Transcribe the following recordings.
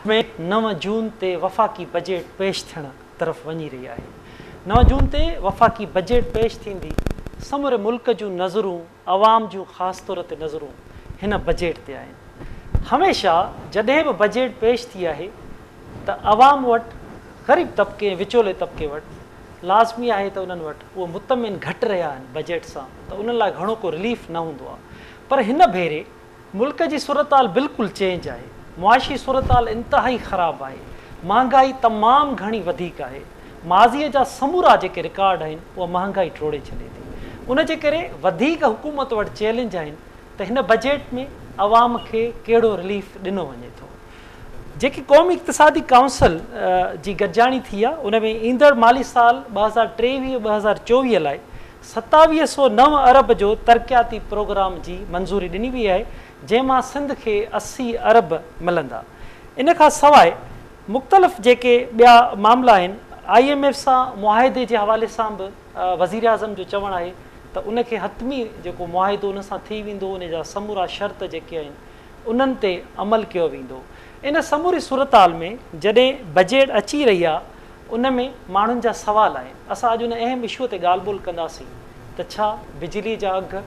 में 9 जून ते वफ़ाक़ी बजेट पेश थियण तरफ़ वञी रही आहे। 9 जून ते वफ़ाक़ी बजेट पेश थींदी। समूरे मुल्क जूं नज़रूं, आवाम जूं ख़ासि तौर ते नज़रूं हिन बजेट ते आहिनि। हमेशह जॾहिं बि बजेट पेश थी आहे त आवाम वटि, ग़रीब तबिके, विचोले तबिके वटि लाज़मी आहे त उन्हनि वटि उहो मुतमिन घटि रहिया आहिनि बजेट सां, त उन्हनि लाइ घणो को रिलीफ न हूंदो आहे। पर हिन भेरे मुल्क जी सूरताल बिल्कुलु चेंज आहे। मुआशी सूरताल इंतिहाई ख़राबु आहे। महांगाई तमामु घणी वधीक आहे। माज़ीअ जा समूरा जेके रिकॉर्ड आहिनि उहा महांगाई टोड़े छॾे थी। उन जे करे वधीक हुकूमत वटि चैलेंज आहिनि त हिन बजेट में आवाम खे कहिड़ो रिलीफ ॾिनो वञे थो। जेकी क़ौमी इक़्तिसादी काउंसिल जी गॾिजाणी थी आहे, उन में ईंदड़ माली साल 2023-2024 लाइ 2709 अरब जो तरक़ियाती प्रोग्राम जी मंज़ूरी ॾिनी वई आहे, जंहिंमां सिंध खे 80 अरब मिलंदा। इन खां सवाइ मुख़्तलिफ़ जेके ॿिया मामला आहिनि, IMF सां मुआहिदे जे हवाले सां बि वज़ीर आज़म जो चवणु आहे त उनखे हतमी जेको मुआहिदो उन सां थी वेंदो, उन जा समूरा शर्त जेके आहिनि उन्हनि ते अमल कयो वेंदो। इन समूरी सूरताल में जॾहिं बजेट अची रही आहे, उन में माण्हुनि जा सवाल आहिनि। असां अॼु उन अहम इशू ते ॻाल्हि ॿोल कंदासीं त छा बिजली जा अघु,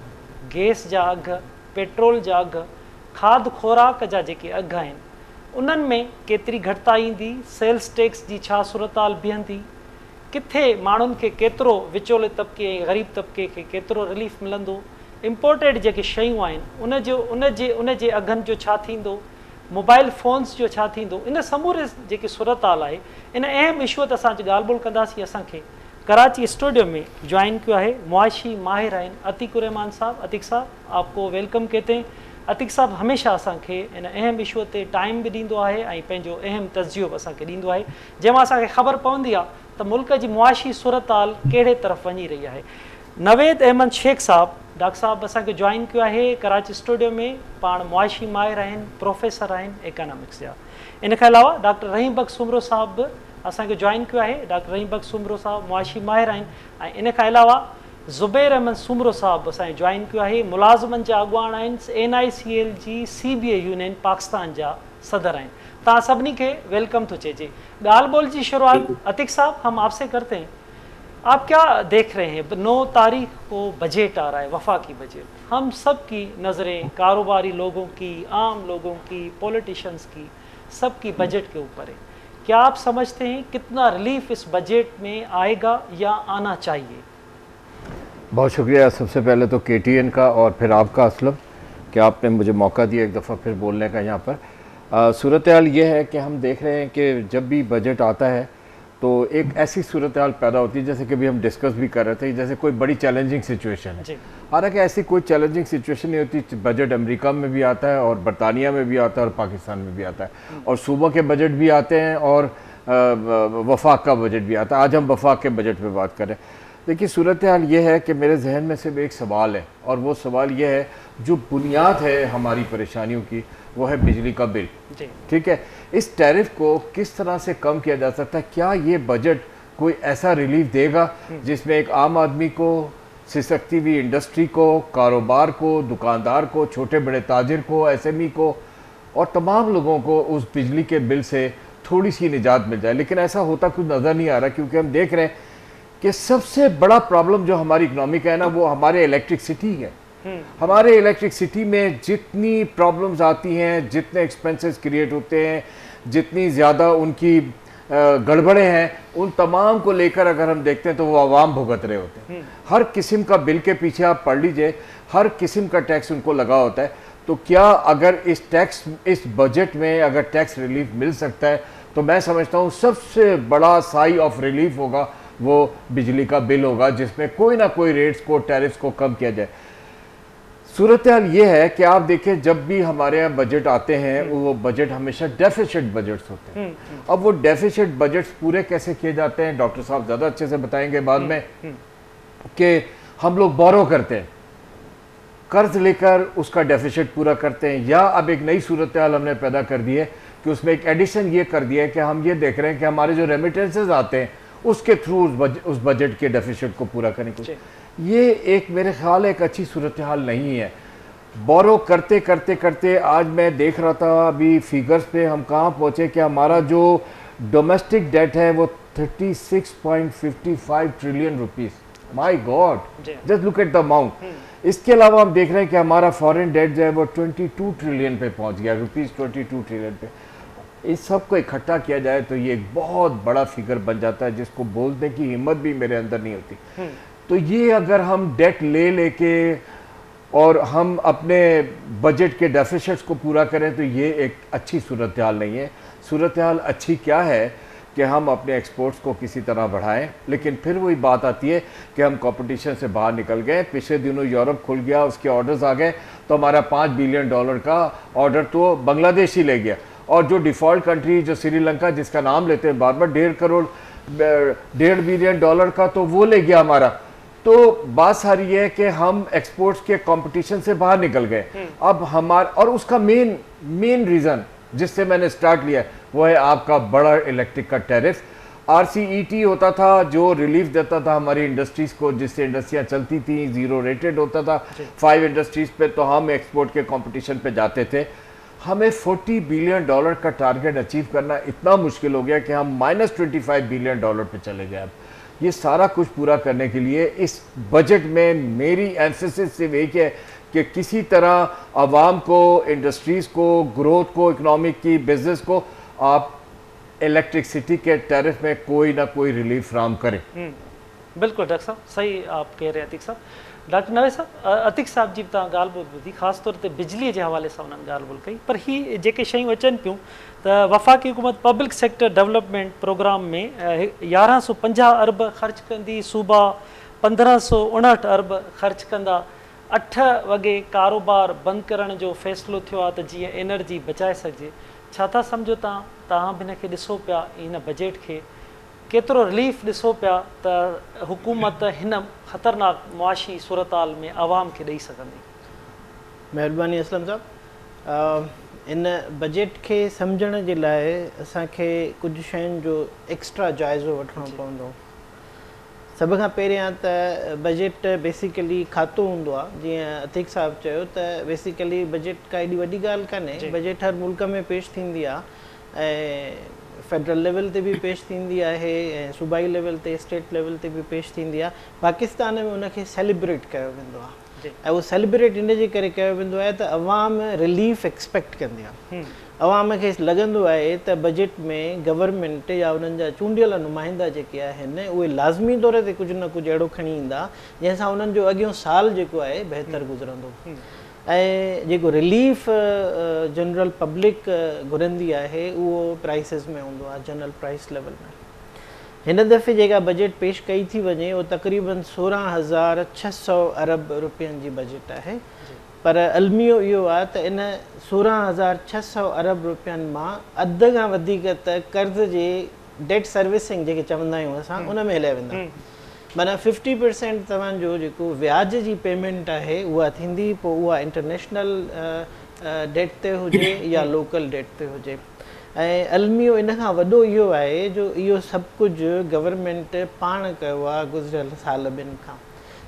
गैस जा अघु, पेट्रोल जा अघु, खाद खुराक जा जेके अघु आहिनि उन्हनि में केतिरी घटिताई ईंदी, सेल्स टैक्स जी छा सूरताल बीहंदी, किथे माण्हुनि खे केतिरो, विचोले तबिके ऐं ग़रीब तबिके खे केतिरो रिलीफ मिलंदो, इम्पोर्टेड जेके शयूं आहिनि उन जे अघनि जो छा थींदो, मोबाइल फ़ोन्स जो छा थींदो। इन समूरे जेकी सूरताल आहे, इन अहम इशूअ ते असां ॻाल्हि ॿोल कंदासीं। असांखे कराची स्टूडियो में ज्वाइन कियो आहे मुआशी माहिर आहिनि अतीक रहमान साहब। अतीक साहब, आपको वेलकम कहते हैं। अतीक साहब हमेशह असांखे इन अहम इशूअ ते टाइम बि ॾींदो आहे ऐं पंहिंजो अहम तज़ियो बि असांखे ॾींदो आहे, जंहिंमां असांखे ख़बर पवंदी आहे त मुल्क जी मुआशी सूरताल कहिड़े तरफ़ वञी रही आहे। नवेद अहमद शेख साहब, डॉक्टर साहब असांखे ज्वाइन कियो आहे कराची स्टूडियो में। पाण मुआशी माहिर आहिनि, प्रोफेसर आहिनि इकोनॉमिक्स जा। इन खां अलावा डॉक्टर रहीम बख़्श सुमरो साहब बि असांखे ज्वाइन कियो आहे। डॉक्टर रहीम बख़्श सुमरो साहब मुआशी माहिर आहिनि। ऐं इन खां अलावा ज़ुबैर अहमद सुमरो साहब असांखे ज्वाइन कियो आहे। मुलाज़िमनि जा अॻुवान आहिनि, NICL जी CBA यूनियन पाकिस्तान जा सदर आहिनि। तव्हां सभिनी खे वेलकम थो चइजे। ॻाल्हि ॿोल जी शुरुआत अतीक साहब हम आपसे करते हैं। आप क्या देख रहे हैं, 9 तारीख को बजट आ रहा है, वफाकी बजट। हम सब की नज़रें कारोबारी लोगों की, आम लोगों की, पॉलिटिशियंस की, सब की बजट के ऊपर है। क्या आप समझते हैं कितना रिलीफ इस बजट में आएगा या आना चाहिए? बहुत शुक्रिया सबसे पहले तो KTN का और फिर आपका असलम कि आपने मुझे मौका दिया एक दफ़ा फिर बोलने का यहाँ पर। सूरत हाल ये है कि हम देख रहे हैं कि जब भी बजट आता है तो एक ऐसी सूरत हाल पैदा होती है, जैसे कि अभी हम डिस्कस भी कर रहे थे, जैसे कोई बड़ी चैलेंजिंग सिचुएशन है। हालांकि ऐसी कोई चैलेंजिंग सिचुएशन नहीं होती। बजट अमेरिका में भी आता है और बरतानिया में भी आता है और पाकिस्तान में भी आता है, और सूबों के बजट भी आते हैं और वफाक का बजट भी आता है। आज हम वफाक के बजट पे बात कर रहे हैं। देखिए सूरत हाल ये है कि मेरे जहन में सिर्फ एक सवाल है, और वो सवाल ये है जो बुनियाद है हमारी परेशानियों की, वो है बिजली का बिल। ठीक है, इस टैरिफ को किस तरह से कम किया जा सकता है? क्या ये बजट कोई ऐसा रिलीफ देगा जिसमें एक आम आदमी को, सिसकती हुई इंडस्ट्री को, कारोबार को, दुकानदार को, छोटे बड़े ताजिर को, SME को और तमाम लोगों को उस बिजली के बिल से थोड़ी सी निजात मिल जाए? लेकिन ऐसा होता कुछ नज़र नहीं आ रहा, क्योंकि हम देख रहे हैं कि सबसे बड़ा प्रॉब्लम जो हमारी इकनॉमी का है ना, वो हमारे इलेक्ट्रिसिटी है। हमारे इलेक्ट्रिसिटी में जितनी प्रॉब्लम्स आती हैं, जितने एक्सपेंसेस क्रिएट होते हैं, जितनी ज़्यादा उनकी गड़बड़े हैं, उन तमाम को लेकर अगर हम देखते हैं तो वो आवाम भुगत रहे होते हैं। हर किस्म का बिल के पीछे आप पढ़ लीजिए, हर किस्म का टैक्स उनको लगा होता है। तो क्या अगर इस बजट में अगर टैक्स रिलीफ मिल सकता है, तो मैं समझता हूँ सबसे बड़ा साई ऑफ रिलीफ होगा वो बिजली का बिल होगा, जिसमें कोई ना कोई रेट्स को, टैरिफ्स को कम किया जाए। सूरत हाल ये है कि आप देखें जब भी हमारे यहाँ बजट आते हैं वो बजट हमेशा डेफिसिट बजट्स होते हैं। अब वो डेफिसिट बजट्स पूरे कैसे किए जाते हैं, डॉक्टर साहब ज़्यादा अच्छे से बताएंगे बाद में, कि हम लोग बोरो करते हैं, कर्ज लेकर उसका डेफिसिट पूरा करते हैं, या अब एक नई सूरत हाल हमने पैदा कर दी है कि उसमें एक एडिशन ये कर दिया है कि हम ये देख रहे हैं कि हमारे जो रेमिटेंसेज आते हैं उसके थ्रू उस बजट के डेफिसिट को पूरा करने की। ये एक मेरे ख्याल एक अच्छी सूरत हाल नहीं है। बोरो करते करते करते आज मैं देख रहा था अभी फिगर्स पे हम कहाँ पहुँचे कि हमारा जो डोमेस्टिक डेट है वो 36.55 trillion rupees. My God, just look at the amount. इसके अलावा हम देख रहे हैं कि हमारा फॉरेन डेट जो है वो 22 ट्रिलियन पे पहुंच गया, रुपीस 22 ट्रिलियन पे। इस सब को इकट्ठा किया जाए तो ये एक बहुत बड़ा फिगर बन जाता है जिसको बोलने की हिम्मत भी मेरे अंदर नहीं होती। तो ये अगर हम डेट ले लेके और हम अपने बजट के डेफिसिट्स को पूरा करें तो ये एक अच्छी सूरत हाल नहीं है। सूरत हाल अच्छी क्या है कि हम अपने एक्सपोर्ट्स को किसी तरह बढ़ाएं, लेकिन फिर वही बात आती है कि हम कंपटीशन से बाहर निकल गए। पिछले दिनों यूरोप खुल गया, उसके ऑर्डर्स आ गए, तो हमारा $5 बिलियन का ऑर्डर तो बांग्लादेश ही ले गया। और जो डिफ़ॉल्ट कंट्री जो श्रीलंका, जिसका नाम लेते हैं बार बार, $1.5 बिलियन का तो वो ले गया हमारा। तो बात सारी है कि हम एक्सपोर्ट्स के कंपटीशन से बाहर निकल गए। अब हमारा, और उसका मेन रीज़न जिससे मैंने स्टार्ट लिया वो है आपका बड़ा इलेक्ट्रिक का टैरिफ। RCET होता था जो रिलीफ देता था हमारी इंडस्ट्रीज़ को, जिससे इंडस्ट्रियाँ चलती थी, ज़ीरो रेटेड होता था 5 इंडस्ट्रीज़ पे, तो हम एक्सपोर्ट के कंपटीशन पे जाते थे। हमें $40 बिलियन का टारगेट अचीव करना इतना मुश्किल हो गया कि हम -$25 बिलियन पे चले गए। अब ये सारा कुछ पूरा करने के लिए इस बजट में मेरी एम्फेसिस सिर्फ एक है कि किसी तरह आवाम को, इंडस्ट्रीज़ को, ग्रोथ को, इकोनॉमिक की, बिजनेस को आप इलेक्ट्रिसिटी के टैरिफ में कोई ना कोई रिलीफ फ्राहम करें। बिल्कुल डॉक्टर साहब, सही आप कह रहे हैं अतीक साहब। डॉक्टर नवेद साहब, अतीक साहब जी तव्हां ॻाल्हि ॿोल ॿुधी, ख़ासि तौर ते बिजलीअ जे हवाले सां उन्हनि ॻाल्हि ॿोल कई, पर ही जेके शयूं अचनि पियूं त वफ़ाक़ी हुकूमत पब्लिक सेक्टर डेवलपमेंट प्रोग्राम में 1150 अरब ख़र्च कंदी, सूबा 1559 अरब ख़र्च कंदा। 8 वॻे कारोबार बंदि करण जो फ़ैसिलो थियो आहे त जीअं एनर्जी बचाए सघिजे। छा था सम्झो तव्हां बि हिन खे ॾिसो पिया, हिन बजट खे केतिरो रिलीफ ॾिसो पिया त हुकूमत हिन ख़तरनाक मुआशी सूरताल में आवाम खे ॾेई सघंदी? महिरबानी असलम साहब, इन बजट खे सम्झण जे लाइ असांखे कुझु शयुनि जो एक्स्ट्रा जाइज़ो वठिणो पवंदो। सभ खां पहिरियां त बजट बेसिकली खातो हूंदो आहे, जीअं अतीक साहब चयो त बेसिकली बजट का एॾी वॾी ॻाल्हि कान्हे। बजट हर मुल्क में पेश थींदी आहे ऐं फेडरल लेवल ते बि पेश थींदी आहे ऐं सूबाई लेवल ते, स्टेट लेवल ते बि पेश थींदी आहे। पाकिस्तान में उनखे सेलिब्रेट कयो वेंदो आहे ऐं उहो सेलिब्रेट इन जे करे कयो वेंदो आहे त अवाम रिलीफ एक्सपेक्ट कंदी आहे। अवाम खे लॻंदो आहे त बजट में गवर्नमेंट या उन्हनि जा चूंडियल नुमाइंदा जेके आहिनि उहे लाज़मी तौर ते कुझु न कुझु अहिड़ो खणी ईंदा जंहिंसां उन्हनि जो अॻियों साल जेको आहे बहितर गुज़रंदो। ऐं जेको रिलीफ जनरल पब्लिक घुरंदी आहे उहो प्राइसिस में हूंदो आहे, जनरल प्राइस लेवल में। हिन दफ़े जेका बजट पेश कई थी वञे उहो तक़रीबन 16,600 अरब रुपयनि जी बजट आहे, पर अलमियो इहो आहे त इन 16,600 अरब रुपयनि मां अधु खां वधीक त कर्ज़ जे डेट सर्विसिंग जेके चवंदा आहियूं असां, उन में हलिया वेंदा। माना 50% तव्हांजो जेको व्याज जी पेमेंट आहे उहा थींदी, पोइ उहा इंटरनेशनल डेट ते हुजे या लोकल डेट ते हुजे। ऐं अलमियो इन खां वॾो इहो आहे जो इहो सभु कुझु गवर्नमेंट पाण कयो आहे गुज़िरियल साल ॿिनि खां।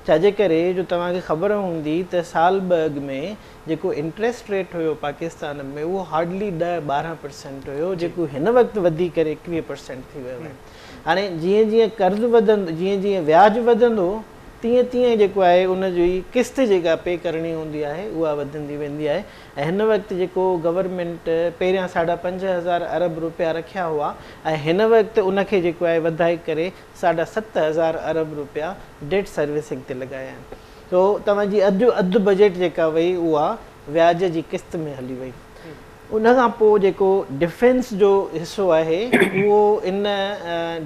छाजे करे जो तव्हांखे ख़बर हूंदी त साल 2 में जेको इंट्रेस्ट रेट हुयो पाकिस्तान में उहो हार्डली 10-12% हुयो, जेको हिन वक़्तु वधी करे 21% थी वियो आहे। हाणे जीअं जीअं कर्ज़ु वधंदो, जीअं जीअं व्याज वधंदो, तीअं तीअं जेको आहे उनजी किस्त जेका पे करणी हूंदी आहे उहा वधंदी वेंदी आहे। ऐं हिन वक़्तु जेको गवर्नमेंट पहिरियां 5,500 अरब रुपया रखिया हुआ ऐं हिन वक़्तु उनखे जेको आहे वधाए करे 7,500 अरब रुपया डेट सर्विसिंग ते लॻाया आहिनि। तो तव्हांजी अधु बजट जेका वई उहा व्याज जी किस्त में हली वई। उन खां पोइ जेको डिफेंस जो हिसो आहे उहो इन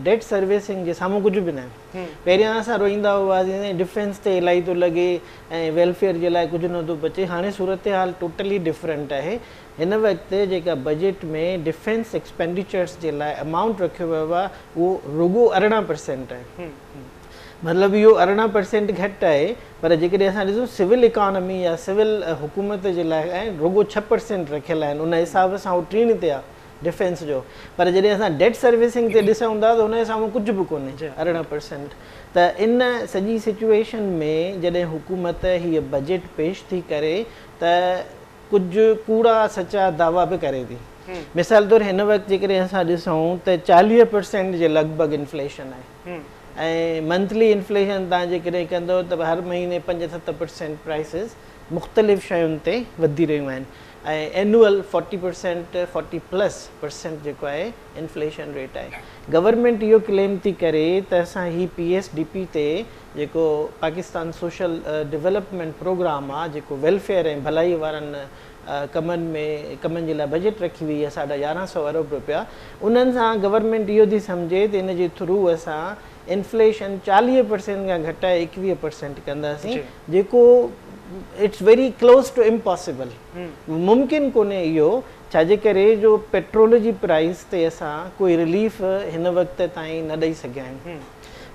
डेट सर्विसिंग जे साम्हूं कुझु बि न आहे। पहिरियां असां रोईंदा हुआसीं डिफेंस ते इलाही थो लॻे ऐं वेलफेयर जे लाइ कुझु न थो बचे। हाणे सूरत हाल टोटली डिफरेंट आहे। हिन वक़्तु जेका बजट में डिफेंस एक्सपेंडिचर्स जे लाइ अमाउंट रखियो वियो आहे उहो रुगो 18% आहे। मतिलबु इहो 18% घटि आहे, पर जेकॾहिं असां ॾिसूं सिविल इकॉनमी या सिविल हुकूमत जे लाइ ऐं रुगो 6% रखियल आहिनि। उन हिसाब सां उहो 3 ते आहे डिफेंस जो, पर जॾहिं असां डेट सर्विसिंग ते ॾिसूं था त हुन जे साम्हूं कुझु बि कोन्हे 18%। त इन सॼी सिचुएशन में जॾहिं हुकूमत हीअ बजट पेश थी करे त कुझु कूड़ा सचा दावा बि करे थी। मिसाल तौरु हिन वक़्तु जेकॾहिं असां ॾिसूं त 40% जे लॻभॻि इन्फ्लेशन आहे ऐं मंथली इन्फ्लेशन तव्हां जेकॾहिं कंदो त हर महीने 5-7% प्राइसिस मुख़्तलिफ़ शयुनि ते वधी रहियूं आहिनि ऐं एनुअल 40% 40+ % जेको आहे इन्फ्लेशन रेट आहे। गवर्नमेंट इहो क्लेम थी करे त असां ही PSDP ते जेको पाकिस्तान सोशल डेवलपमेंट प्रोग्राम आहे, जेको वेलफेयर ऐं भलाई वारनि कमनि जे लाइ बजट रखी हुई आहे 1150 अरब रुपया, उन्हनि सां गवर्नमेंट इहो थी सम्झे त इन जे थ्रू असां इन्फ्लेशन 40% खां घटाए 21% कंदासीं, जेको it's very close to impossible. मुमकिन कोन्हे इहो, छाजे करे जो पेट्रोल जी प्राइस ते असां कोई रिलीफ हिन वक़्त ताईं न ॾेई सघिया आहियूं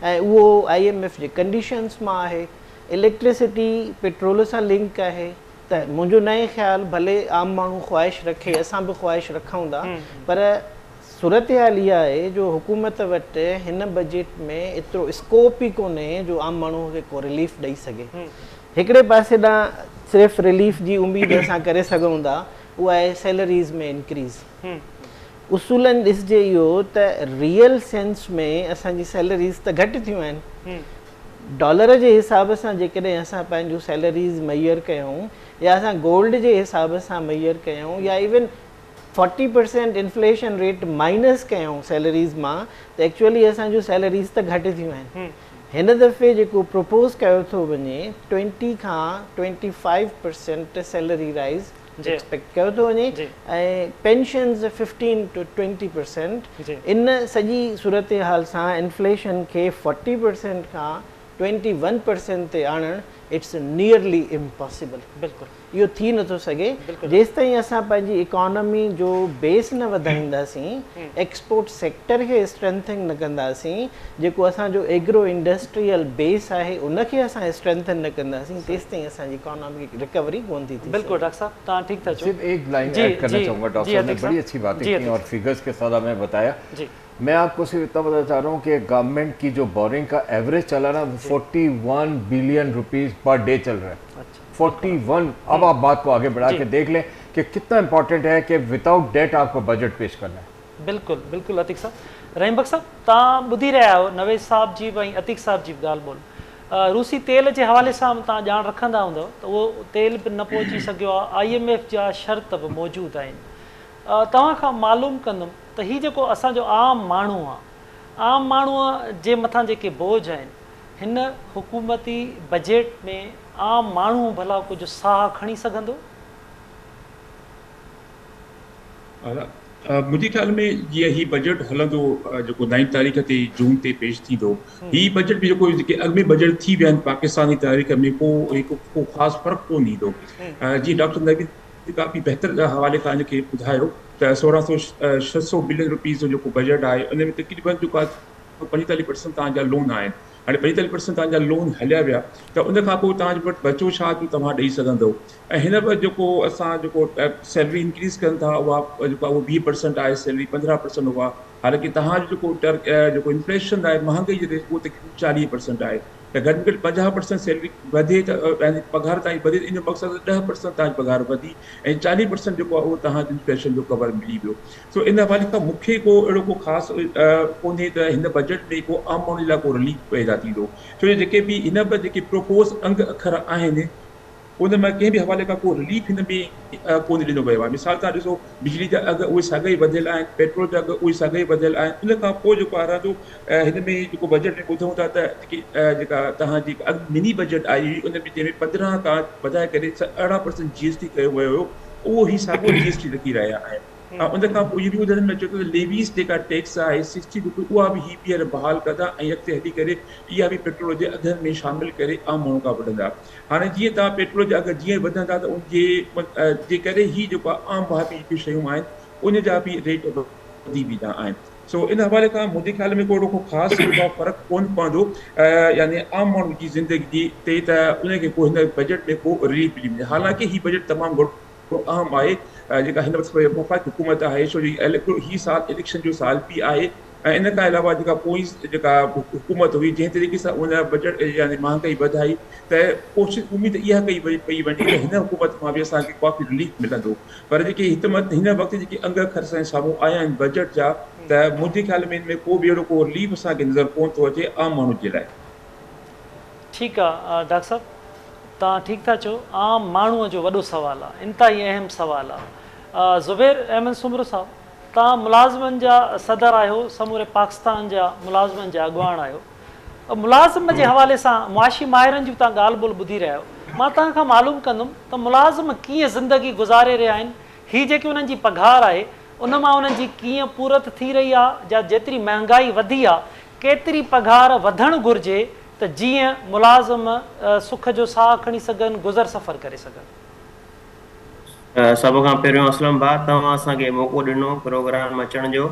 ऐं उहो IMF जे कंडीशन्स मां आहे। इलेक्ट्रिसिटी पेट्रोल सां लिंक आहे त मुंहिंजो नए ख़्यालु भले आम माण्हू ख़्वाहिश रखे, असां बि ख़्वाहिश रखूं था, पर सूरत हाल इहा आहे जो हुकूमत वटि हिन बजट में एतिरो स्कोप ई कोन्हे जो आम माण्हू खे को रिलीफ ॾेई सघे। हिकिड़े पासे ॾांहुं सिर्फ़ु रिलीफ जी उमेद असां करे सघूं था, उहा आहे सैलरीज़ में इंक्रीज़। उसूलनि ॾिसिजे इहो त रियल सेंस में असांजी सैलरीज़ त घटि थियूं आहिनि। डॉलर जे हिसाब सां जेकॾहिं असां पंहिंजूं सैलरीज़ मुयसरु कयूं या असां गोल्ड जे हिसाब सां मुयसरु कयूं या इवन 40% इन्फ्लेशन रेट माइनस कयूं सैलरीज़ मां, त एक्चुअली असांजूं सैलरीज़ त घटि थियूं आहिनि। हिन दफ़े जेको प्रपोज़ कयो थो वञे 20 खां 25% सैलरी राइज़ एक्सपेक्ट कयो थो वञे ऐं पेंशन्स 15 to 20%। इन सॼी सूरत हाल सां इन्फ्लेशन खे 40% खां 21% ते आणणु इट्स नियरली इम्पॉसिबल। बिल्कुलु इहो थी नथो सघे जेसिताईं असां पंहिंजी इकोनॉमी जो बेस न वधाईंदासीं, एक्सपोर्ट सेक्टर खे स्ट्रेंथन न कंदासीं, जेको असांजो एग्रो इंडस्ट्रियल बेस आहे उनखे असां स्ट्रेंथन न कंदासीं, तेसिताईं असांजी इकोनॉमी रिकवरी कोन थी थी। बिल्कुलु डॉक्टर साहब तव्हां ठीकु था चओ। सिर्फ एक लाइन ऐड करना चाहूँगा, डॉक्टर साहब ने बड़ी अच्छी बातें की और फिगर्स के साथ हमें बताया। मैं आपको सिर्फ इतना बताना चाह रहा हूँ कि गवर्नमेंट की जो बोरिंग का एवरेज चला ना 41 बिलियन रुपीस पर डे चल रहा है। 41। अब आप बात को आगे बढ़ा के देख लें कि कितना इंपॉर्टेंट है कि विदाउट डेट आपको बजट पेश करना है। बिल्कुलु बिल्कुलु अतीक साहब। रहीम बख्श साहब तव्हां ॿुधी रहिया आहियो नवेद साहब जी ऐं अतीक साहब जी ॻाल्हि ॿोल। रूसी तेल जे हवाले सां तव्हां ॼाण रखंदा हूंदव त उहो तेल बि न पहुची सघियो आहे, IMF जा शर्त बि मौजूदु आहिनि। तव्हां खां मालूम कंदुमि त हीउ जेको असांजो आम माण्हू आहे, आम माण्हूअ जे मथां जेके बोझ आहिनि, हिन हुकूमती बजट में आम माण्हू भला कुझु साह खणी सघंदो? मुंहिंजे ख़्याल में जीअं ही बजट हलंदो जेको 9 तारीख़ ते जून ते पेश थींदो, ही बजट बि जेको जेके अॻु में बजट थी विया आहिनि पाकिस्तानी तारीख़ में को ख़ासि फ़र्क़ु कोन ईंदो। जीअं डॉक्टर नवीद काफ़ी बहितर हवाले खां हिनखे ॿुधायो त 1600 बिलियन रुपीज़ जो जेको बजट आहे उन में तक़रीबन जेको आहे 45% तव्हांजा लोन आहिनि। हाणे 45% तव्हांजा लोन हलिया विया त उन खां पोइ तव्हांजे वटि बचो छा जो तव्हां ॾेई सघंदव। ऐं हिन वक़्तु जेको असां जेको सैलरी इंक्रीज़ कनि था उहा जेको आहे उहो 20% आहे, सैलरी 15% हुआ। हालांकि तव्हांजो जेको इन्फ्लेशन आहे महांगाई जे रेट उहो तक़रीबन 40% आहे। त घटि में घटि 50% सैलरी वधे त पंहिंजे पघार ताईं वधे, इन मक़सदु 10% तव्हांजी पघार वधी ऐं 40% जेको आहे उहो तव्हांजो इन्फ्लेशन जो कवर मिली वियो। सो इन हवाले खां मूंखे को अहिड़ो को ख़ासि कोन्हे त हिन बजट में को आम माण्हू लाइ को रिलीफ पैदा थींदो, छो जो जेके बि हिन वक़्तु जेके प्रोपोज़ अंग अखर आहिनि उन में कंहिं बि हवाले खां को रिलीफ हिन में कोन ॾिनो वियो आहे। मिसाल तव्हां ॾिसो बिजली जा अघु उहे साॻा ई वधियल आहिनि, पेट्रोल जा अघु उहे साॻा ई वधियल आहिनि। उन खां पोइ जेको आहे रहंदो हिन में जेको बजट में ॿुधूं था त जेका तव्हांजी मिनी बजट आई हुई उन में जंहिंमें 15 खां वधाए करे 18% GST कयो वियो हुयो, उहो ई साॻियो GST रखी रहिया आहिनि। उन खां पोइ इहो बि ॿुधण में अचे थो त लेवीज़ जेका टैक्स आहे 60 रुपए उहा बि ही ॿीहर बहाल कंदा ऐं अॻिते हली करे इहा बि पेट्रोल जे अघनि में शामिलु करे आम माण्हू खां वठंदा। हाणे जीअं तव्हां पेट्रोल जा अघ जीअं वधंदा त उनजे करे ही जेको आहे आम भाभी जेके शयूं आहिनि उन जा बि रेट वधी वेंदा आहिनि। सो इन हवाले खां मुंहिंजे ख़्याल में को ख़ासि फ़र्क़ु कोन पवंदो यानी आम माण्हू जी ज़िंदगी ते त उनखे को हिन बजट में को रिलीफ मिली वञे। हालांकि ही बजट तमामु घणो अहम आहे जेका हिन वक़्तु वफ़ाक़ी हुकूमत आहे, छो जो ही साल इलेक्शन जो साल बि आहे ऐं इन खां अलावा जेका पोइ जेका हुकूमत हुई जंहिं तरीक़े सां उन बजट यानी महांगाई वधाई त कोशिशि उमेद इहा कई पई वञे कि हिन हुकूमत मां बि असांखे काफ़ी रिलीफ मिलंदो, पर जेके हिन वक़्तु जेके अंग ख़र्च जे साम्हूं आया आहिनि बजट जा, त मुंहिंजे ख़्याल में इन में को बि अहिड़ो को रिलीफ असांखे नज़र कोन थो अचे आम माण्हू जे लाइ। ठीकु आहे डॉक्टर साहब, तव्हां ठीकु था चओ, आम माण्हूअ जो वॾो सुवालु आहे, इंतिहाई अहम सुवालु आहे। ज़ुबैर अहमद सुमरो साहब, तव्हां मुलाज़िमनि जा सदर आहियो, समूरे पाकिस्तान जा मुलाज़िमनि जा अॻुवान आहियो, मुलाज़िम जे हवाले सां मुआशी माहिरनि जी तव्हां ॻाल्हि ॿोल ॿुधी रहिया आहियो, मां तव्हां खां मालूम कंदुमि त मुलाज़िम कीअं ज़िंदगी गुज़ारे रहिया आहिनि, हीअ जेकी उन्हनि जी पघार आहे उन मां उन्हनि जी कीअं पूरत थी रही आहे, या जेतिरी महांगाई वधी आहे केतिरी पघार वधणु घुरिजे त जीअं मुलाज़िम सुख जो साह खणी सघनि, गुज़र सफ़र करे सघनि। सभ खां पहिरियों असलम भाउ, तव्हां असांखे मौक़ो ॾिनो प्रोग्राम अचण जो,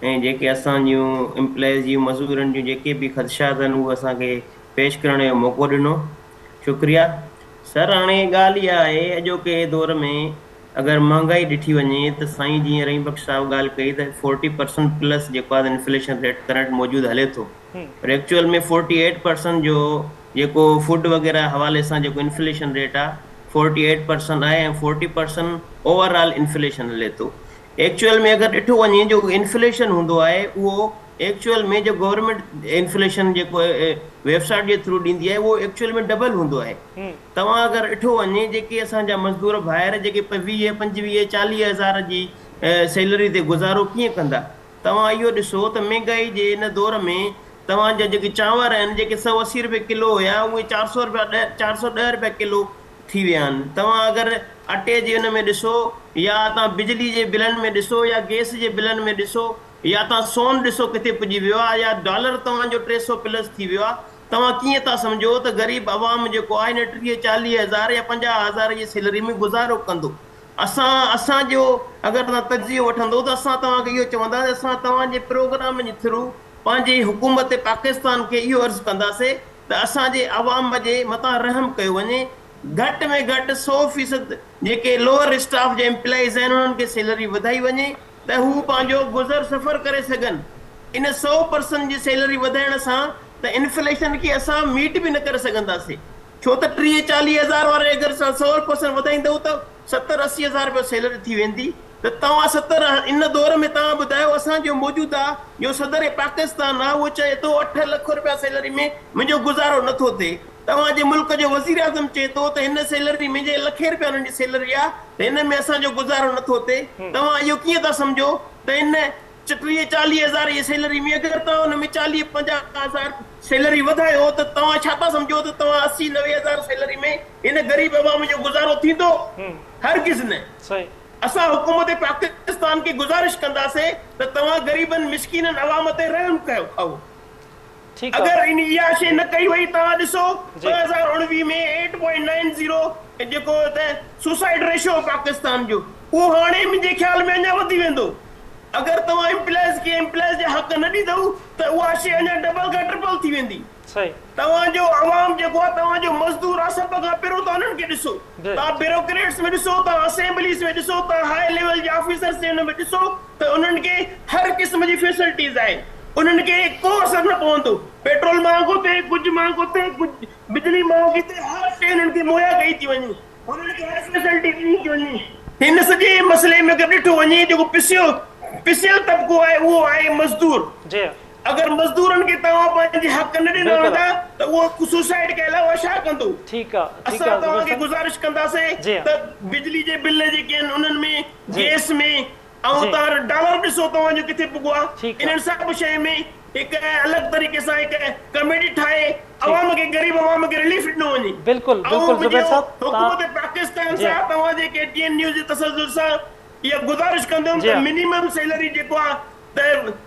ऐं जेके असां जूं एम्प्लॉइज़ जूं मज़दूरनि जूं जेके बि ख़दशात आहिनि उहे असांखे पेश करण जो मौक़ो ॾिनो, शुक्रिया सर। हाणे ॻाल्हि इहा आहे, अॼोके दौर में अगरि महांगाई ॾिठी वञे त साईं जीअं रहीम बख़्श साहिबु ॻाल्हि कई त 40% प्लस जेको आहे इन्फ्लेशन रेट करंट मौजूदु हले थो, पर एक्चुअल में 48% जो जेको फूड वग़ैरह हवाले सां जेको इन्फ्लेशन रेट आहे 48% आहे, ऐं 40% ओवरऑल इन्फ्लेशन हले थो। एक्चुअल में अगरि ॾिठो वञे जो इन्फ्लेशन हूंदो आहे उहो एक्चुअल में जो गवर्नमेंट इन्फ्लेशन जेको वेबसाइट जे थ्रू ॾींदी आहे उहो एक्चुअल में डबल हूंदो आहे। तव्हां अगरि ॾिठो वञे जेके असांजा मज़दूर भाइर जेके 20, 25, 40 हज़ार जी सैलरी ते गुज़ारो कीअं कंदा, तव्हां इहो ॾिसो त महांगाई जे इन दौर में तव्हांजा जेके चांवर आहिनि जेके 180 रुपए किलो हुया उहे 410 रुपए किलो थी विया आहिनि। तव्हां अगरि अटे जे हुन में ॾिसो, या तव्हां बिजली जे बिलनि में ॾिसो, या गैस जे बिलनि में ॾिसो, या तव्हां सोन ॾिसो किथे पुॼी वियो आहे, या डॉलर तव्हांजो 300 प्लस थी वियो आहे, तव्हां कीअं था सम्झो त ग़रीब आवाम जेको आहे न 30-40 हज़ार या 50 हज़ार जी सैलरी में गुज़ारो कंदो। असांजो अगरि तव्हां तजियो वठंदो त असां तव्हांखे इहो चवंदा त असां तव्हांजे प्रोग्राम जे थ्रू पंहिंजी हुकूमत पाकिस्तान खे इहो अर्ज़ु कंदासीं त असांजे आवाम जे मथां रहम कयो वञे, घटि में घटि 100% जेके लोअर स्टाफ जे एम्प्लॉइज़ आहिनि उन्हनि खे सैलरी वधाई वञे त हू पंहिंजो गुज़र सफ़र करे सघनि। इन 100% जी सैलरी वधाइण सां त इन्फ्लेशन खे असां मीट बि न करे सघंदासीं, छो त 30-40 हज़ार वारे अगरि 100% वधाईंदव त 70-80 हज़ार रुपया सैलरी थी वेंदी। त तव्हां 70 इन दौर में तव्हां ॿुधायो असांजो मौजूदा जो सदर पाकिस्तान आहे उहो चए थो 8 लख रुपया सैलरी में मुंहिंजो गुज़ारो नथो थिए। तव्हांजे मुल्क जो वज़ीर आज़म चए थो त हिन सैलरी मुंहिंजे लखे रुपया हुननि जी सैलरी आहे त हिन में असांजो गुज़ारो नथो थिए। तव्हां इहो कीअं था सम्झो त इन 30-40 हज़ार जी सैलरी में अगरि तव्हां हुन में 40-50 हज़ार सैलरी वधायो त तव्हां छा था सम्झो त तव्हां 80-90 हज़ार सैलरी में इन ग़रीब आवाम जो गुज़ारो थींदो? हरगिज़ न। असां हुकूमत पाकिस्तान खे गुज़ारिश कंदासीं त तव्हां ग़रीबनि मिस्कीननि अवाम ते रहम कयो। अगरि इन इहा शइ न कई वई, तव्हां ॾिसो 2019 में 8.90 जेको सुसाइड रेशियो पाकिस्तान जो, उहो हाणे मुंहिंजे ख़्याल में अञा वधी वेंदो। अगरि तव्हां एम्प्लॉइज़ जे हक़ न ॾींदव त उहा शइ अञा डबल खां ट्रिपल थी वेंदी। तव्हांजो आवाम जेको आहे, तव्हांजो मज़दूर आहे, सभ खां पहिरियों तव्हां उन्हनि खे ॾिसो, तव्हां ब्यूरोक्रेट्स में ॾिसो, तव्हां असेंबलीज़ में ॾिसो, तव्हां हाई लेवल जे ऑफिसर्स जे हुन में ॾिसो त उन्हनि खे हर क़िस्म जी फैसिलिटीज़ आहे, उन्हनि खे को असर न पवंदो। पेट्रोल महांगो थिए, कुझु महांगो थिए, कुझु बिजली महांगी थिए, हर शइ उन्हनि खे मुहैया कई थी वञे, उन्हनि खे हर फैसिलिटी ॾिनी थी वञे। हिन सॼे मसइले में अगरि ॾिठो वञे जेको पिसियल तबिको आहे उहो आहे मज़दूर। अगर मजदूरन के तवा पंहिंजे हक़ न ॾिनो हूंदा त उहो सुसाइड के अलावा छा कंदो? ठीक आहे, असां तव्हांखे गुज़ारिश कंदासीं त बिजली जे बिल जेके आहिनि उन्हनि में, गैस में, ऐं तव्हां डॉलर ॾिसो तव्हांजो किथे पुॻो आहे, इन्हनि सभु शइ में हिकु अलॻि तरीक़े सां हिकु कमेटी ठाहे अवाम खे, गरीब अवाम खे रिलीफ ॾिनो वञे। बिल्कुलु बिल्कुलु ज़ुबैर साहब, हुकूमत पाकिस्तान सां तव्हां जे KTN न्यूज़ जे तसल्सल सां इहा गुज़ारिश कंदुमि त मिनिमम सैलरी जेको आहे त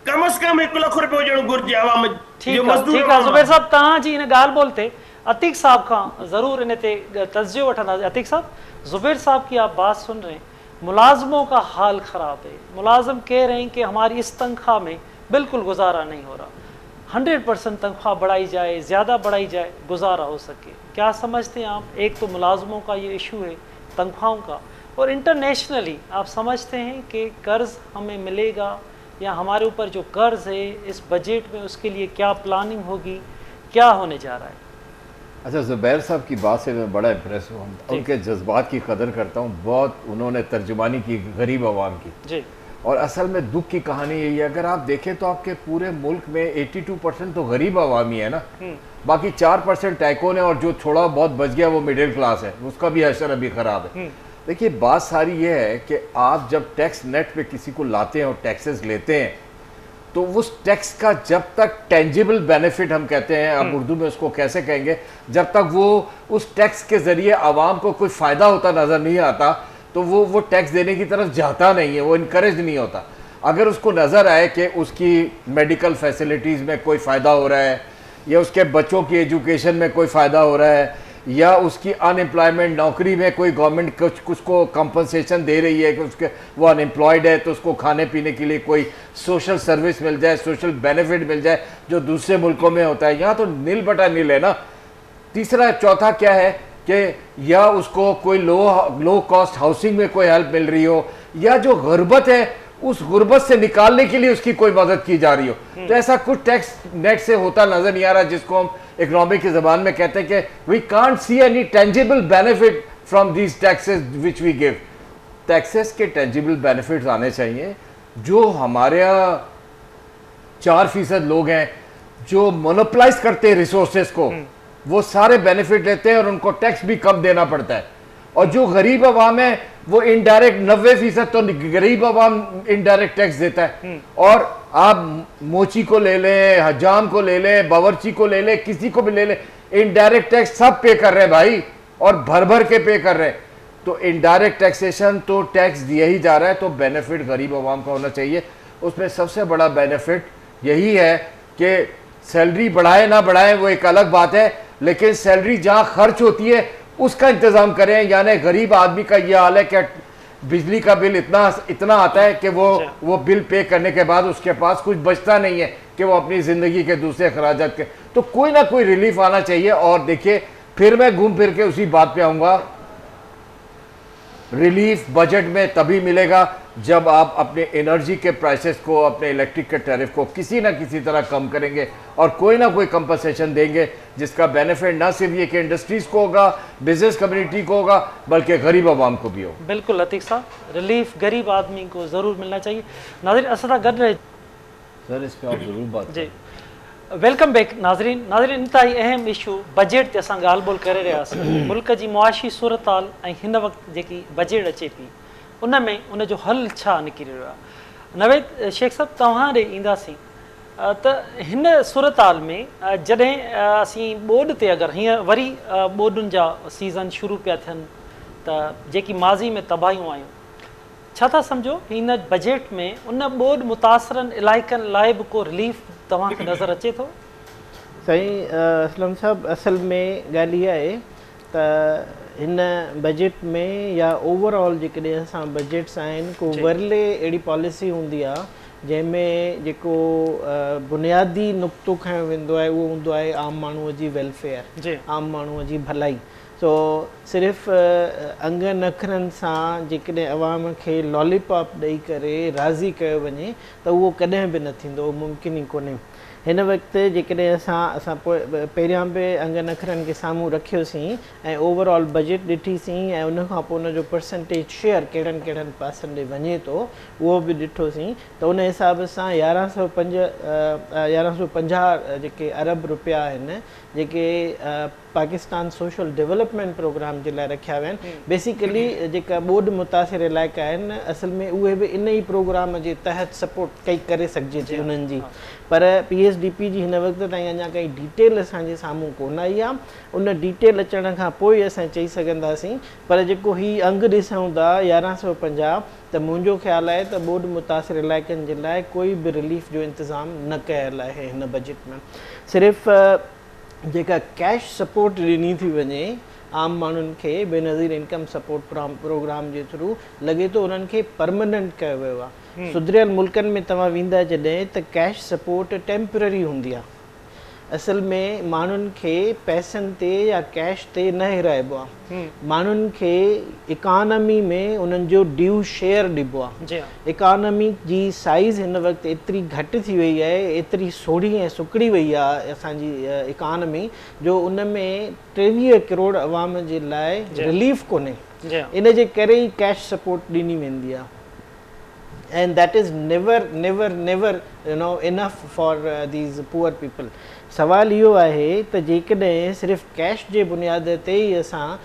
कम से कम 1 लाख रुपए हुजणु घुरिजे आवाम जो। ठीक आहे ज़ुबैर साहब, तव्हांजी हिन ॻाल्हि ॿोल ते अतीक साहब खां ज़रूर इन ते तज्जियो वठंदासीं। अतीक साहब, ज़ुबैर साहब की आप बात सुन रहे हैं, मुलाजमों का हाल ख़राब है, मुलाजिम कह रहे हैं कि हमारी इस तनख्वाह में बिल्कुल गुजारा नहीं हो रहा, 100% तनख्वाह बढ़ाई जाए, ज़्यादा बढ़ाई जाए, गुजारा हो सके। क्या समझते हैं आप? एक तो मुलाजमों का ये इशू है तनख्वाहों का, और इंटरनेशनली आप समझते हैं कि कर्ज़ हमें मिलेगा, یا ہمارے اوپر جو قرض ہے اس بجٹ میں اس کے لیے کیا پلاننگ ہوگی, کیا ہونے جا رہا ہے؟ اچھا, زبیر صاحب کی بات سے میں بڑا امپریس ہوں, ان کے جذبات کی قدر کرتا ہوں بہت. انہوں نے ترجمانی کی غریب عوام کی, جی, اور اصل میں دکھ کی کہانی یہی ہے. اگر آپ دیکھیں تو آپ کے پورے ملک میں 82% تو غریب عوام ہی ہے نا, باقی 4% ٹائکون ہے, اور جو تھوڑا بہت بچ گیا وہ مڈل کلاس ہے, اس کا بھی حشر ابھی خراب ہے. دیکھیے بات ساری یہ ہے کہ آپ جب ٹیکس نیٹ پہ کسی کو لاتے ہیں اور ٹیکسز لیتے ہیں تو اس ٹیکس کا جب تک ٹینجیبل بینیفٹ ہم کہتے ہیں, اب اردو میں اس کو کیسے کہیں گے, جب تک وہ اس ٹیکس کے ذریعے عوام کو کوئی فائدہ ہوتا نظر نہیں آتا تو وہ ٹیکس دینے کی طرف جاتا نہیں ہے, وہ انکریج نہیں ہوتا. اگر اس کو نظر آئے کہ اس کی میڈیکل فیسلٹیز میں کوئی فائدہ ہو رہا ہے, یا اس کے بچوں کی ایجوکیشن میں کوئی فائدہ ہو رہا ہے, یا اس کی ان امپلائمنٹ نوکری میں کوئی گورنمنٹ کچھ کو کمپنسیشن دے رہی ہے کہ اس کے وہ ان امپلائڈ ہے تو اس کو کھانے پینے کے لیے کوئی سوشل سروس مل جائے, سوشل بینیفٹ مل جائے جو دوسرے ملکوں میں ہوتا ہے, یہاں تو نل بٹا نل ہے نا. تیسرا چوتھا کیا ہے کہ یا اس کو کوئی لو کاسٹ ہاؤسنگ میں کوئی ہیلپ مل رہی ہو, یا جو غربت ہے اس غربت سے نکالنے کے لیے اس کی کوئی مدد کی جا رہی ہو. تو ایسا کچھ ٹیکس نیٹ سے ہوتا نظر نہیں آ رہا, جس کو ہم اکنامک کی زبان میں کہتے ہیں کہ we can't see any tangible benefit from these taxes which we give. Taxes کے ٹینجیبل بینیفٹس آنے چاہیے. جو ہمارے یہاں 4% لوگ ہیں جو مونوپلائز کرتے ہیں ریسورسز کو, وہ سارے بینیفٹ لیتے ہیں اور ان کو ٹیکس بھی کم دینا پڑتا ہے. اور جو غریب عوام ہے وہ انڈائریکٹ 90% تو غریب عوام انڈائریکٹ ٹیکس دیتا ہے. اور آپ موچی کو لے لیں, حجام کو لے لیں, باورچی کو لے لیں, کسی کو بھی لے لیں, انڈائریکٹ ٹیکس سب پے کر رہے ہیں بھائی, اور بھر بھر کے پے کر رہے ہیں. تو انڈائریکٹ ٹیکسیشن تو ٹیکس دیا ہی جا رہا ہے, تو بینیفٹ غریب عوام کا ہونا چاہیے. اس میں سب سے بڑا بینیفٹ یہی ہے کہ سیلری بڑھائے نہ بڑھائے وہ ایک الگ بات ہے, لیکن سیلری جہاں خرچ ہوتی ہے اس کا انتظام کریں. یعنی غریب آدمی کا یہ حال ہے کہ بجلی کا بل اتنا آتا ہے کہ وہ بل پے کرنے کے بعد اس کے پاس کچھ بچتا نہیں ہے کہ وہ اپنی زندگی کے دوسرے اخراجات کے, تو کوئی نہ کوئی ریلیف آنا چاہیے. اور دیکھیے پھر میں گھوم پھر کے اسی بات پہ آؤں گا, ریلیف بجٹ میں تبھی ملے گا جب آپ اپنے انرجی کے پرائسز کو, اپنے الیکٹرک کے ٹیرف کو کسی نہ کسی طرح کم کریں گے, اور کوئی نہ کوئی کمپنسیشن دیں گے جس کا بینیفٹ نہ صرف یہ کہ انڈسٹریز کو ہوگا, بزنس کمیونٹی کو ہوگا, بلکہ غریب عوام کو بھی ہوگا. بالکل عتیق صاحب, ریلیف غریب آدمی کو ضرور ملنا چاہیے. ناظرین اسدا گڈ رہے سر, اس پہ آپ ضرور بات جی. ویلکم بیک ناظرین. انتہائی اہم ایشو بجٹ تے اساں ॻाल्हि ॿोल करे रहियासीं. मुल्क जी मुआशी सूरताल ऐं हिन वक़्तु जेकी बजट अचे थी उन में उन जो हल छा निकिरी रहियो आहे. नवेद शेख साहब तव्हां ॾे ईंदासीं त हिन सूरताल में जॾहिं असीं ॿोॾ ते अगरि हीअं वरी ॿोॾुनि जा सीज़न शुरू पिया थियनि त जेकी माज़ी में तबाहियूं आयूं, छा था सम्झो हिन बजट में उन ॿोॾ मुतासिरनि इलाइक़नि लाइ बि को रिलीफ तव्हांखे नज़र अचे थो? साईं असलम साहब, असल में ॻाल्हि इहा आहे त हिन बजट में या ओवरऑल जेकॾहिं असां बजट्स आहिनि, को वरले अहिड़ी पॉलिसी हूंदी आहे जंहिंमें जेको बुनियादी नुक़्तो खयो वेंदो आहे उहो हूंदो आहे आम माण्हूअ जी वेलफेयर, आम माण्हूअ जी भलाई. सो सिर्फ़ु अंग नखरनि सां जेकॾहिं अवाम खे लॉलीपॉप ॾेई करे राज़ी कयो वञे त उहो कॾहिं बि न थींदो, मुमकिन ई कोन्हे. हिन वक़्तु जेकॾहिं असां पहिरियां बि अंग नखरनि खे साम्हूं रखियोसीं ऐं ओवरऑल बजट ॾिठीसीं ऐं उनखां पोइ उनजो परसेंटेज शेयर कहिड़नि कहिड़नि पासनि ॾे वञे थो उहो बि ॾिठोसीं, त उन हिसाब सां 1150 जेके अरब रुपया आहिनि जेके पाकिस्तान सोशल डेवलपमेंट प्रोग्राम जे लाइ रखिया विया आहिनि. बेसिकली जेका ॿोॾ मुतासिर इलाइक़ा आहिनि असल में उहे बि इन ई प्रोग्राम जे तहत सपोर्ट कई करे सघिजे थी उन्हनि जी. पर PSDP जी हिन वक़्तु ताईं अञा काई डिटेल असांजे साम्हूं कोन आई आहे. उन डिटेल अचण खां पोइ असां चई सघंदासीं. पर जेको हीउ अंग ॾिसूं था 1150, त मुंहिंजो ख़्यालु आहे त ॿोॾ मुतासिर इलाइक़नि जे लाइ कोई बि रिलीफ जो इंतज़ाम न कयल आहे हिन बजट में. सिर्फ़ु जेका कैश सपोर्ट ॾिनी थी वञे आम माण्हुनि खे बेनज़ीर इनकम सपोर्ट प्रोग्राम जे थ्रू, लॻे थो उन्हनि खे परमनेंट कयो वियो आहे. सुधरियल मुल्कनि में तव्हां वेंदा जॾहिं त कैश सपोर्ट टेम्पररी हूंदी आहे. असल में माण्हुनि खे पैसनि ते या कैश ते न हिराइबो आहे, माण्हुनि खे इकॉनमी में उन्हनि जो ड्यू शेयर ॾिबो आहे। इकॉनमी जी साइज़ हिन वक़्तु एतिरी घटि थी वई आहे, एतिरी सोढ़ी ऐं सुकड़ी वई आहे असांजी इकॉनमी, जो उन में 23 करोड़ अवाम जे लाइ रिलीफ कोन्हे, इन जे करे ई कैश सपोर्ट ॾिनी वेंदी आहे। And that is never enough for these poor people. सवाल इहो आहे त जेकॾहिं सिर्फ़ु कैश जे बुनियाद ते ई असां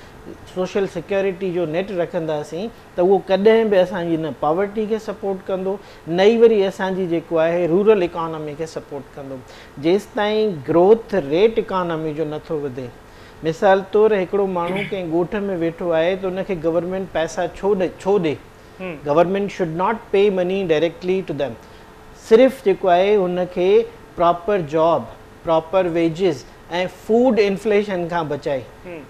सोशल सिक्योरिटी जो नेट रखंदासीं त उहो कॾहिं बि असांजी न पॉवर्टी खे सपोर्ट कंदो, न ई वरी असांजी जेको आहे रूरल इकॉनमी खे सपोर्ट कंदो। जेसि ताईं ग्रोथ रेट इकॉनमी जो नथो वधे, मिसाल तौरु हिकिड़ो माण्हू कंहिं ॻोठ में वेठो आहे त उनखे गवर्नमेंट पैसा छो ॾे, government should not pay money directly to them, सिर्फ़ु जेको आहे हुनखे प्रॉपर जॉब, प्रॉपर वेजिस ऐं फूड इन्फ्लेशन खां बचाए।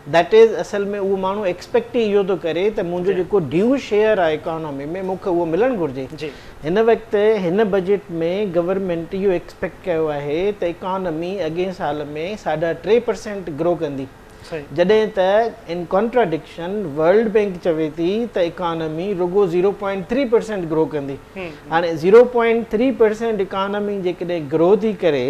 दैट इज़ असल में उहो माण्हू एक्सपेक्ट ई इहो थो करे त मुंहिंजो जेको ड्यू शेयर आहे इकॉनमी में मूंखे उहो मिलणु घुरिजे। हिन वक़्तु हिन बजट में गवर्नमेंट इहो एक्सपेक्ट कयो आहे त इकॉनमी अॻे साल में 3.5% ग्रो कंदी, जॾहिं त इन कॉन्ट्राडिक्शन वर्ल्ड बैंक चवे थी त इकॉनमी रुगो 0.3% ग्रो कंदी। हाणे 0.3% इकॉनमी जेकॾहिं ग्रो थी करे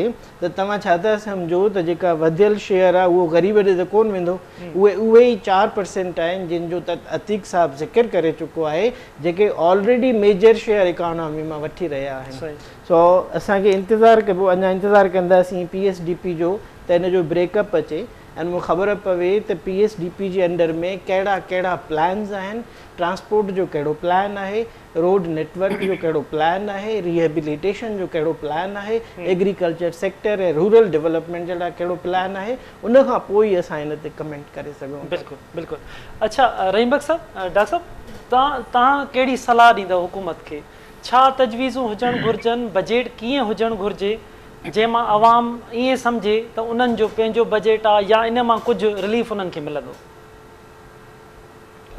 त तव्हां छा था सम्झो त जेका वधियल शेयर आहे उहो ग़रीब ॾे त कोन वेंदो, उहे ई 4% आहिनि जिन जो त अतीक साहब ज़िक्र करे चुको आहे, जेके ऑलरेडी मेजर शेयर इकॉनमी मां वठी रहिया आहिनि। सो असांखे इंतज़ारु कबो, अञा इंतज़ारु कंदासीं PSDP जो त हिन जो ब्रेकअप अचे ऐं मूंखे ख़बर पवे त PSDP जे अंडर में कहिड़ा कहिड़ा प्लान्स आहिनि, ट्रांसपोर्ट जो कहिड़ो प्लान आहे, रोड नेटवर्क जो कहिड़ो प्लान आहे, रिहेबिलिटेशन जो कहिड़ो प्लान आहे, एग्रीकल्चर सेक्टर ऐं रूरल डेवलपमेंट जहिड़ा कहिड़ो प्लान आहे, उन खां पोइ ई असां हिन ते कमेंट करे सघूं। बिल्कुलु बिल्कुलु। अच्छा रहीम बख़्श साहब, डॉक्टर साहब तव्हां कहिड़ी सलाह ॾींदव हुकूमत खे, छा तजवीज़ूं हुजणु घुरिजनि, बजट कीअं हुजणु घुरिजे जंहिंमां आवाम ईअं सम्झे त उन्हनि जो पंहिंजो बजट आहे या इन मां कुझु रिलीफ उन्हनि खे मिलंदो?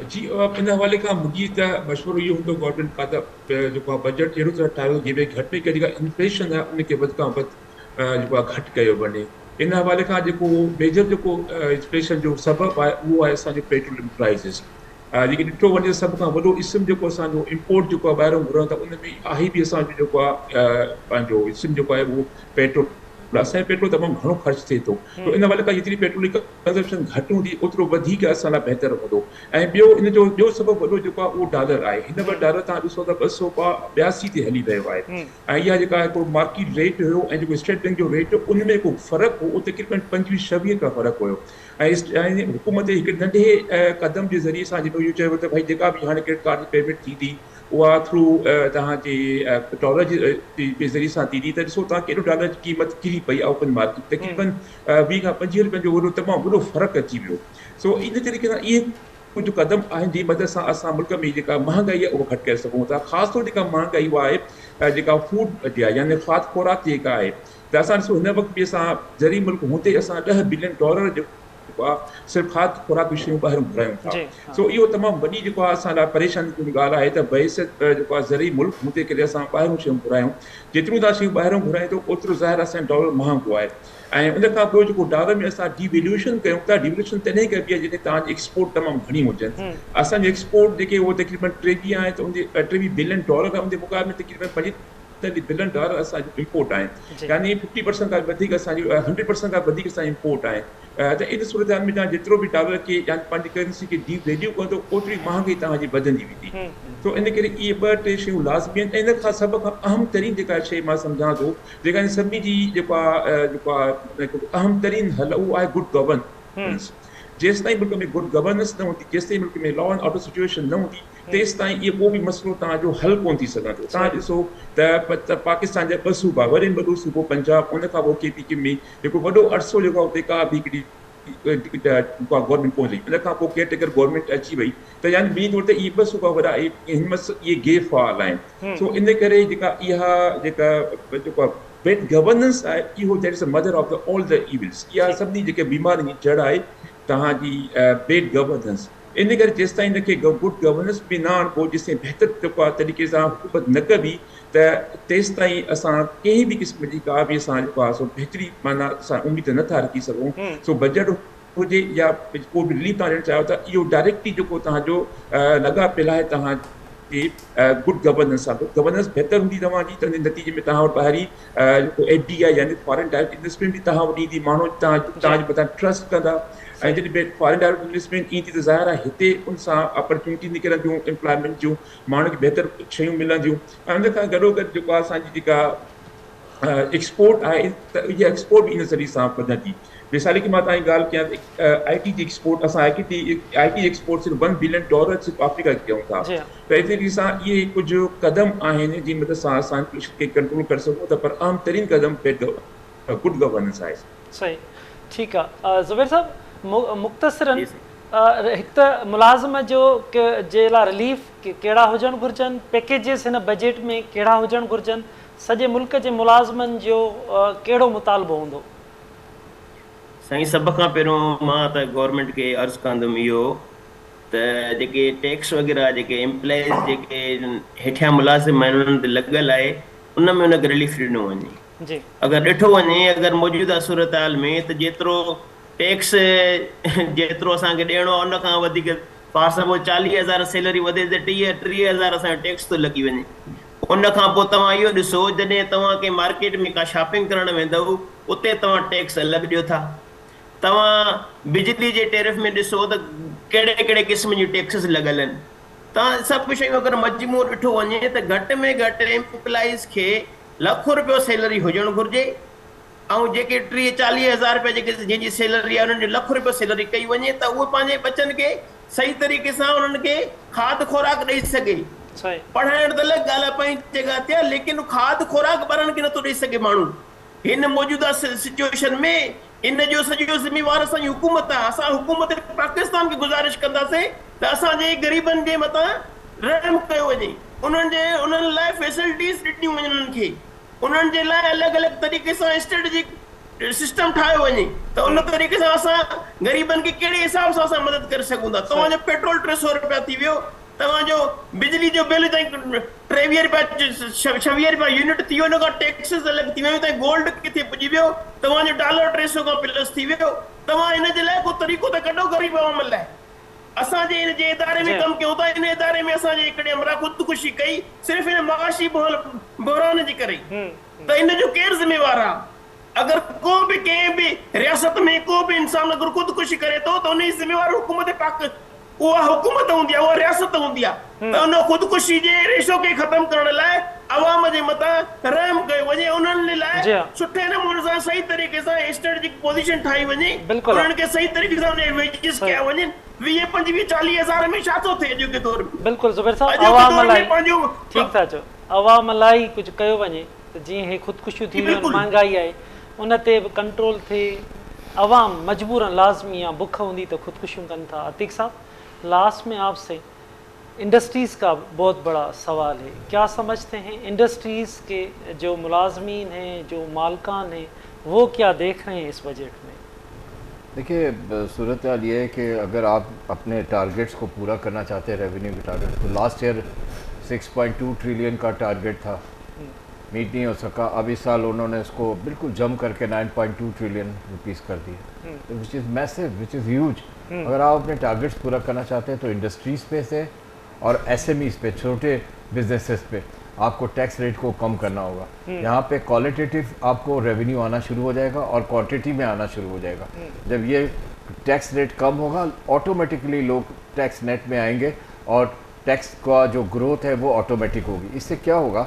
जी इन हवाले खां मुंहिंजी त मशवरो इहो हूंदो गवर्नमेंट का त जेको आहे बजट अहिड़ो तरह ठाहियो जंहिंमें घटि में घटि जेका इन्फ्लेशन आहे उनखे वधि खां वधि जेको आहे घटि कयो वञे। इन हवाले खां जेको मेजर जेको इन्फ्लेशन जो सबबु आहे उहो आहे असांजो पेट्रोलियम प्राइसिस। जेके ॾिठो वञे सभ खां वॾो इस्म जेको असांजो इम्पोर्ट जेको आहे ॿाहिरों घुरूं था उन में आहे बि असांजो जेको आहे पंहिंजो इस्म जेको आहे उहो पेट्रोल, असांजो पेट्रोल तमामु घणो ख़र्च थिए थो। त इन हवाले खां जेतिरी पेट्रोल जी कंज़म्पशन घटि हूंदी ओतिरो वधीक असां लाइ बहितर हूंदो। ऐं ॿियो सबबु वॾो जेको आहे उहो डॉलर आहे। हिन वटि डॉलर तव्हां ॾिसो त 282 ते हली रहियो आहे ऐं इहा जेका हिकिड़ो मार्केट रेट हुयो ऐं जेको स्टेट बैंक जो रेट हुयो उन में को फ़र्क़ु हो, उहो तक़रीबन 25-26 का फ़र्क़ु हुयो। ऐं हुकूमत हिकु नंढे क़दम जे ज़रिए सां जेको इहो चयो त भई जेका बि हाणे क्रेडिट कार्ड जी पेमेंट थींदी उहा थ्रू तव्हांजे डॉलर जे ज़रिए सां थींदी, त ॾिसो तव्हां केॾो डॉलर जी क़ीमत किरी पई आहे ओपन मार्केट, तक़रीबन 20 खां 25 रुपयनि जो वॾो तमामु वॾो फ़र्क़ु अची वियो। सो इन तरीक़े सां इहे कुझु क़दम आहिनि जंहिं मदद सां असां मुल्क में जेका महांगाई आहे उहा घटि करे सघूं था। ख़ासि तौरु जेका महांगाई उहा आहे जेका फूड जी आहे यानी खाद खुराक जेका आहे, त असां ॾिसो हिन वक़्तु बि असां ज़री मुल्क हूंदे असां $10 बिलियन जेको आहे सिर्फ़ु खाद खुराक जूं शयूं ॿाहिरों घुरायूं था। सो इहो तमामु वॾी जेको आहे असां लाइ परेशानी जी ॻाल्हि आहे त बहसियत जेको आहे ज़री मुल्क हूंदे करे असां ॿाहिरों शयूं घुरायूं, जेतिरियूं था शयूं ॿाहिरों घुरायूं त ओतिरो ज़ाहिर असांजो डॉलर महांगो आहे। ऐं उन खां पोइ जेको डॉलर में असां डिवेल्यूएशन कयूं था, डिवेल्यूएशन तॾहिं कबी आहे जॾहिं तव्हांजी एक्सपोर्ट तमामु घणी हुजनि। असांजी एक्सपोर्ट जेके उहो तक़रीबन 23 आहे त उनजे $23 बिलियन आहे, उनजे मुक़ाबले में तक़रीबन $75 बिलियन असांजो इम्पोर्ट आहे, यानी 50% खां वधीक असांजी 100% खां वधीक असांजी इम्पोर्ट आहे। त इन सूरत में तव्हां जेतिरो बि डॉलर खे या पंहिंजी करेंसी खे डिवेल्यू कंदो ओतिरी महांगाई तव्हांजी वधंदी वेंदी। तो इन करे इहे 2-3 शयूं लाज़मी आहिनि। इन खां सभ खां अहम तरीन जेका शइ मां सम्झां थो, जेका सभिनी जी जेको आहे अहम तरीन हल उहो आहे गुड गवर्नेंस। जेसि ताईं मुल्क में गुड गवर्नेंस न हूंदी, जेसि ताईं मुल्क में लॉ एंड ऑर्डर सिचुएशन न हूंदी, तेसि ताईं इहो को बि मसइलो तव्हांजो हल कोन थी सघंदो। तव्हां ॾिसो त पाकिस्तान जा 2 सूबा, वॾे में वॾो सूबो पंजाब, उन खां पोइ KPK में जेको वॾो अरसो जेको उते का बि हिकिड़ी गवर्नमेंट कोन रही, उन खां पोइ केयरटेकर गवर्नमेंट अची वई, त यानी ॿी तौर ते इहे 2 सूबा वॾा हिन इहे गैर फ़ाल आहिनि। सो इन करे जेका इहा जेको बैड गवर्नेंस आहे इहो that is the mother of all the evils. इहा सभिनी जेके बीमारियुनि जी जड़ आहे तव्हांजी बैड गवर्नेंस। इन करे जेसिताईं हिनखे गुड गवर्नेंस में न आणिबो, जेसिताईं बहितर तरीक़े सां हुकूमत न कबी त तेसिताईं असां कंहिं बि क़िस्म जी का बि असां जेको आहे सो बहितरी माना असां उमेद नथा रखी सघूं। सो बजट हुजे या को बि रिलीफ तव्हां ॾियणु चाहियो था, इहो डायरेक्टली जेको तव्हांजो लॻा पियल आहे तव्हांजी गुड गवर्नेंस सां। गुड गवर्नेंस बहितर हूंदी तव्हांजी त नतीजे में तव्हां वटि ॿाहिरी जेको FDI यानी फॉरेन डायरेक्ट इन्वेस्टमेंट बि तव्हां वटि ईंदी, माण्हू तव्हांजे मथां ट्रस्ट कंदा। ऐं जॾहिं फॉरेन डायरेक्ट इन्वेस्टमेंट ईंदी त ज़ाहिर आहे हिते उन सां अपॉर्चुनिटी निकिरंदियूं, एम्प्लॉयमेंट जूं, माण्हुनि खे बहितर शयूं मिलंदियूं। ऐं उन खां गॾोगॾु जेको आहे असांजी जेका एक्सपोर्ट आहे त इहा एक्सपोर्ट बि इन ज़रिए सां वधंदी। मिसाल की मां तव्हांजी ॻाल्हि कयां त IT जी एक्सपोर्ट, असां IT एक्सपोर्ट सिर्फ़ु $1 बिलियन सिर्फ़ु अफ्रीका खे कयूं था। त इस तरीक़े सां इहे कुझु क़दम आहिनि जिन मदद सां असां खे कंट्रोल करे सघूं था, पर आम तरीन क़दम गुड गवर्नेंस आहे। सही, ठीकु आहे। ज़ुबैर साहब, मुख़्तसिरन हिकु त मुलाज़िम जो जे लाइ रिलीफ कहिड़ा हुजणु घुरिजनि, पैकेजिस हिन बजट में कहिड़ा हुजणु घुरिजनि, सॼे मुल्क जे मुलाज़िमनि जो कहिड़ो मुतालबो हूंदो? साईं, सभ खां पहिरियों मां त गवर्नमेंट खे अर्ज़ु कंदुमि इहो त जेके टैक्स वग़ैरह जेके एम्प्लॉइज़ जेके हेठियां मुलाज़िम आहिनि उन्हनि ते लॻल आहे, उन में उनखे रिलीफ ॾिनो वञे। अगरि ॾिठो वञे, अगरि मौजूदा सूरत हाल में त जेतिरो टैक्स जेतिरो असांखे ॾियणो आहे उन खां वधीक पाण सपोज 40,000 सैलरी वधे त 30,000 असांजो टैक्स थो लॻी वञे। उन खां पोइ तव्हां इहो ॾिसो, जॾहिं तव्हां कंहिं मार्केट में का शॉपिंग करणु वेंदव उते तव्हां टैक्स अलॻि ॾियो था। तव्हां बिजली जे टैरिफ में ॾिसो त कहिड़े कहिड़े क़िस्म जूं टैक्सिस लॻल आहिनि। तव्हां सभु शयूं अगरि मजमू ॾिठो वञे त घटि में घटि एम्प्लॉइज़ खे ₹1,00,000 सैलरी हुजणु घुरिजे, ऐं जेके 30-40,000 रुपया जेके जंहिंजी सैलरी आहे उन्हनि जो ₹1,00,000 सैलरी कई वञे त उहे पंहिंजे बचनि खे सही तरीक़े सां उन्हनि खे खाद खुराक ॾेई सघे। पढ़ाइण त अलॻि ॻाल्हि आहे, पंहिंजी जॻह ते, लेकिन खाद खुराक ॿारनि खे नथो ॾेई सघे माण्हू। हिन मौजूदा सिचुएशन में इन जो सॼो ज़िम्मेवार असांजी हुकूमत आहे। असां हुकूमत पाकिस्तान खे गुज़ारिश कंदासीं त असांजे ग़रीबनि जे मथां रहम कयो वञे, उन्हनि लाइ फैसिलिटीज़ ॾिनियूं वञनि, उन्हनि खे उन्हनि जे लाइ अलॻि अलॻि तरीक़े सां स्ट्रेटेजिक सिस्टम ठाहियो वञे त उन तरीक़े सां असां ग़रीबनि खे कहिड़े हिसाब सां असां मदद करे सघूं था। तव्हांजो पेट्रोल ₹300 थी वियो, तव्हांजो बिजली जो बिल ₹23-26 यूनिट थी वियो, हुन खां टैक्सिस अलॻि थी वियो, त गोल्ड किथे पुॼी वियो, तव्हांजो $300 खां प्लस थी वियो। तव्हां हिन जे लाइ को तरीक़ो त कढो ग़रीब अवाम लाइ। असांजे हिन जे इदारे में कमु कयूं था, हिन इदारे में असांजे हिकिड़े हमरा ख़ुदकुशी कई सिर्फ़ु हिन माशी बहरान जे करे, त इन जो केरु ज़िम्मेवार आहे? अगरि को बि कंहिं बि रियासत में को बि इंसान अगरि ख़ुदकुशी करे थो त उन जी ज़िम्मेवार हुकूमत पाक उहा हुकूमत हूंदी आहे, उहा रियासत हूंदी आहे। त उन ख़ुदकुशी जे रेशो खे ख़तमु करण लाइ अवाम जे मथां रहम कयो वञे, उन्हनि लाइ सुठे नमूने सां सही तरीक़े सां स्ट्रेटेजिक पोजीशन ठाही वञे, उन्हनि खे सही तरीक़े सां उन वेजेस कया वञनि। 20-25-40,000 में छा थो थिए अॼोके दौर में? बिल्कुलु ज़ुबैर साहब, अवाम लाइ ठीकु था चओ, अवाम लाइ कुझु कयो वञे त जीअं हे ख़ुदकुशियूं थी वञनि, महांगाई आहे उन ते बि कंट्रोल थिए। अवाम मजबूरन लाज़मी आहे, बुख हूंदी त ख़ुदकुशियूं कनि था। अतीक साहब, लास्ट में आपसे इंडस्ट्रीज़ का बहुत बड़ा सवाल है, क्या समझते हैं इंडस्ट्रीज़ के जो मुलाजमीन हैं, जो मालकान हैं, वो क्या देख रहे हैं इस बजट में? देखिए, सूरत हाल ये है कि अगर आप अपने टारगेट्स को पूरा करना चाहते हैं, रेवेन्यू के टारगेट, तो लास्ट ईयर 6.2 ट्रिलियन का टारगेट था, मीट नहीं हो सका। अब इस साल उन्होंने इसको बिल्कुल जम करके 9.2 ट्रिलियन रुपीज़ कर दिए, which is massive, which is huge. अगर आप अपने टारगेट्स पूरा करना चाहते हैं तो इंडस्ट्रीज़ पे से और SMEs पे, छोटे बिजनेसेस पे आपको टैक्स रेट को कम करना होगा। यहाँ पे क्वालिटेटिव आपको रेवेन्यू आना शुरू हो जाएगा और क्वांटिटी में आना शुरू हो जाएगा। जब ये टैक्स रेट कम होगा, ऑटोमेटिकली लोग टैक्स नेट में आएंगे और टैक्स का जो ग्रोथ है वो ऑटोमेटिक होगी। इससे क्या होगा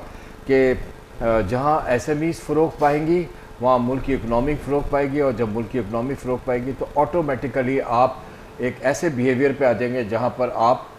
कि जहाँ SMEs फ़रोग़ पाएंगी वहाँ मुल्क की इकनॉमी फ़रोग़ पाएगी, और जब मुल्क की इकनॉमी फ़रोग़ पाएगी तो ऑटोमेटिकली आप एक ऐसे बिहेवियर पे आ जाएंगे जहाँ पर आप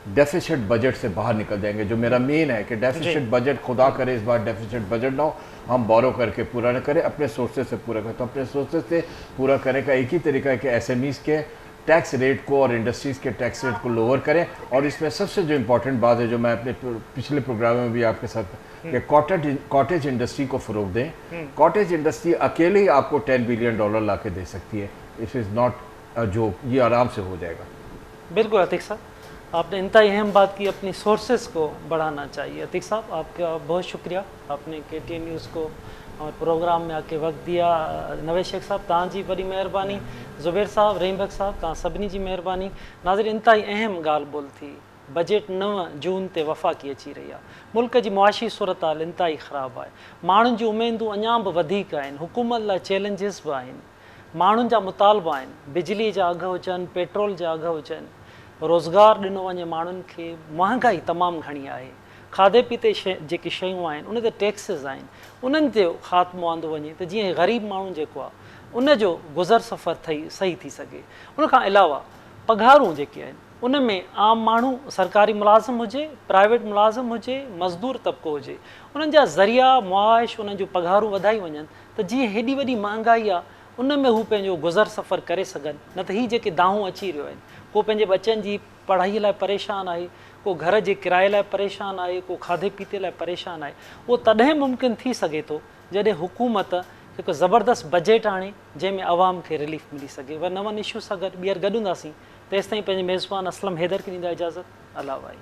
डेफिसिट बजट से बाहर निकल जाएंगे। जो मेरा मेन है कि डेफिसिट बजट, खुदा करे इस बार डेफिसिट बजट ना हो, हम बोरो करके पूरा न करें, अपने सोर्सेज से पूरा करें। तो अपने सोर्सेज से पूरा करने का एक ही तरीका है कि SMEs के टैक्स रेट को और इंडस्ट्रीज़ के टैक्स रेट को लोअर करें। और इसमें सबसे जो इम्पोर्टेंट बात है, जो मैं अपने पिछले प्रोग्राम में भी आपके साथ, कि कॉटेज इंडस्ट्री को फ़रोग़ दें। कॉटेज इंडस्ट्री अकेले ही आपको $10 बिलियन ला के दे सकती है। इट इज़ नॉट जो, ये आराम से हो जाएगा। بالکل عتیق صاحب، آپ نے انتہائی اہم بات کی، اپنی سورسز کو بڑھانا چاہیے. عتیق صاحب آپ کا بہت شکریہ، آپ نے KTN نیوز کو اور پروگرام میں آ کے وقت دیا. نوید شیخ صاحب تव्हां जी वॾी महिरबानी، زبیر صاحب، رحیم بھگ صاحب تव्हां सभिनी जी महिरबानी. नाज़रीन इंतहाई अहम ॻाल्हि ॿोल थी. बजट 9 जून ते वफ़ाक़ी अची रही आहे. मुल्क जी मुआशी सूरत हाल इंतहाई ख़राबु आहे. माण्हुनि जूं उमेदूं अञा बि वधीक आहिनि. हुकूमत लाइ चैलेंजिस बि आहिनि. माण्हुनि जा मुतालबा आहिनि. बिजली जा अघ हुजनि, पेट्रोल जा अघ हुजनि, रोज़गार ॾिनो वञे माण्हुनि खे. महांगाई तमामु घणी आहे. खाधे पीते जेकी शयूं आहिनि उन ते टैक्सिस आहिनि, उन्हनि ते ख़ात्मो आंदो वञे त जीअं ग़रीब माण्हू जेको आहे उनजो गुज़र सफ़र सही थी सघे. उनखां अलावा पघारूं जेके आहिनि उन में आम माण्हू, सरकारी मुलाज़िम हुजे, प्राइवेट मुलाज़िम हुजे, मज़दूर तबिको हुजे, उन्हनि जा ज़रिया मुआइश, उन्हनि जूं पघारूं वधाई वञनि त जीअं हेॾी वॾी महांगाई आहे उन में हू पंहिंजो गुज़र सफ़र करे सघनि. न त हीअ जेके दाहूं अची रहियूं आहिनि, को पंहिंजे बच्चनि जी पढ़ाईअ लाइ परेशान आहे, को घर जे किराए लाइ परेशान आहे, को खाधे पीते लाइ परेशान आहे. उहो तॾहिं मुमकिन थी सघे थो जॾहिं हुकूमत हिकु ज़बरदस्त बजट आणे जंहिंमें आवाम खे रिलीफ मिली सघे. व नवनि इशू सां गॾु ॿीहर गॾु हूंदासीं. तेसिताईं पंहिंजे मेज़बान असलम हैदर खे ॾींदा इजाज़त. अला भाई.